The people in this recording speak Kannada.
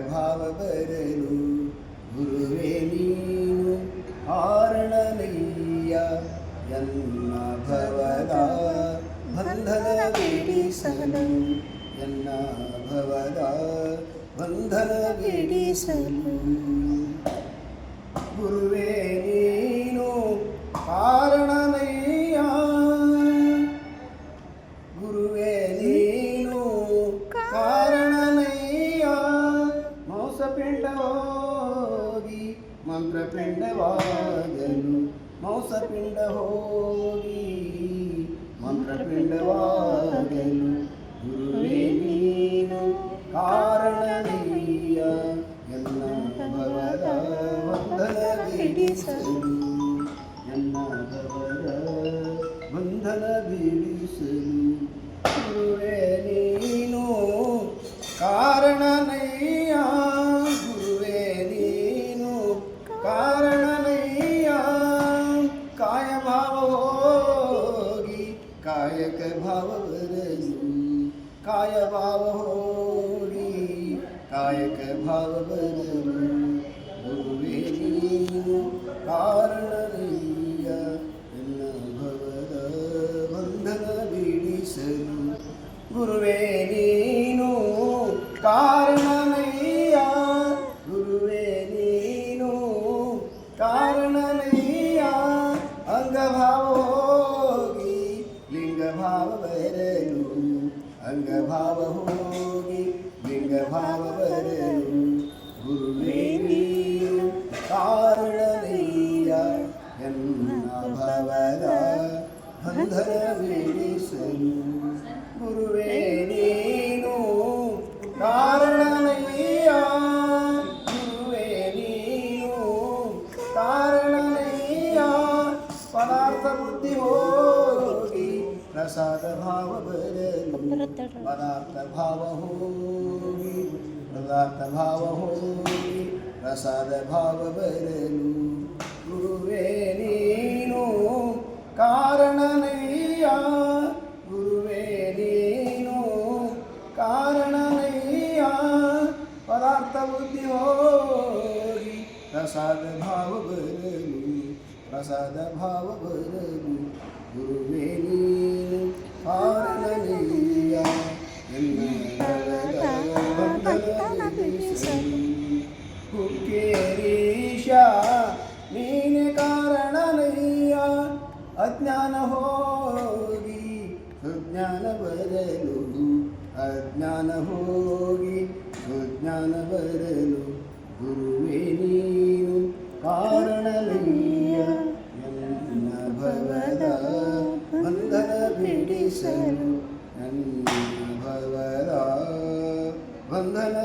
ಭಾವ ಬರಲು ಗುರುವೇ ನೀನು ಕಾರಣನಯ್ಯ ಎನ್ನ ಭವದ ಬಂಧನ ಬಿಡಿಸಲು ಎನ್ನ ಭವದ ಬಂಧನ ಬಿಡಿಸಲು ಗುರುವೇ ನೀನು ಕಾರಣನಯ್ಯ ಗುರುವೇ ನೀನು ಕಾರಣನಯ್ಯ ಮೌಸಪಿಂಡ ಹೋಗಿ ಮಂತ್ರಪಿಂಡವಾಗಲು ಮೌಸಪಿಂಡ ಹೋಗಿ ಮಂತ್ರಪಿಂಡವಾಗಲು ಗುರುವೇ ನೀನು ಕಾರಣನಯ್ಯ ಎನ್ನ ಭವದ ಬಂಧನ ಬಿಡಿಸಲು ಎನ್ನ ಭವದ ಬಂಧನ ಬಿಡಿಸಲು ಗುರುವೇ ನೀನು ಕಾರಣನಯ್ಯ ಗುರುವೇ ನೀನು ಕಾರಣನಯ್ಯ ಕಾಯ ಭಾವ ಹೋಗಿ ಕಾಯಕ ಭಾವ ಬರಲು ಕಾಯ ಭಾವ ಹೋಗಿ ಕಾಯಕ ಭಾವ ಬರಲು ಗುರುವೇ ನೀನು ಕಾರಣನಯ್ಯ ಎನ್ನ ಭವದ ಬಂಧನ ಬಿಡಿಸಲು ಗುರುವೇ ನೀನು ಕಾರಣನಯ್ಯ ಗುರುವೇ ನೀನು ಕಾರಣನಯ್ಯ ಅಂಗಭಾವ ಹೋಗಿ ಲಿಂಗಭಾವ ಬರಲು ಅಂಗಭಾವ ಹೋಗಿ ಲಿಂಗಭಾವ ಬರಲು ಗುರುವೇ ನೀನು ಕಾರಣನಯ್ಯ ಎನ್ನ ಭವದ ಬಂಧನ ಬಿಡಿಸಲು ಗುರುವೇ ನೀನು ಕಾರಣನಯ್ಯ ಗುರುವೇ ನೀನು ಕಾರಣನಯ್ಯ ಪದಾರ್ಥ ಬುದ್ಧಿ ಹೋಗಿ ಪ್ರಸಾದ ಭಾವ ಬರಲು ಪದಾರ್ಥ ಭಾವ ಹೋಗಿ ಪದಾರ್ಥ ಭಾವ ಹೋಗಿ ಪ್ರಸಾದ ಭಾವ ಬರಲು ಗುರುವೇ ನೀನು ಕಾರಣನಯ್ಯ ಗುರುವೇ ನೀನು ಕಾರಣನಯ್ಯ ಪದಾರ್ಥ ಬುದ್ಧಿ ಹೋಗಿ ಪ್ರಸಾದ ಭಾವ ಬರಲು ಪ್ರಸಾದ ಭಾವ ಬರಲು ಗುರುವೇ ನೀನು ಕಾರಣನಯ್ಯ ಎನ್ನ ಬಂಧನ ಬಿಡಿಸಲು ಹುಕ್ಕೇರೀಶ ನೀನೆ ಕಾರಣನಯ್ಯ ಅಜ್ಞಾನ ಹೋಗಿ ಸುಜ್ಞಾನ ಬರಲು ಅಜ್ಞಾನ ಹೋಗಿ ಸುಜ್ಞಾನ ಬರಲು ಗುರುವೇ ನೀನು ಕಾರಣನಯ್ಯ ಎನ್ನ ಭವದ ಬಂಧನ ಬಿಡಿಸಲು ನನ್ನ ಭವದ ಬಂಧನ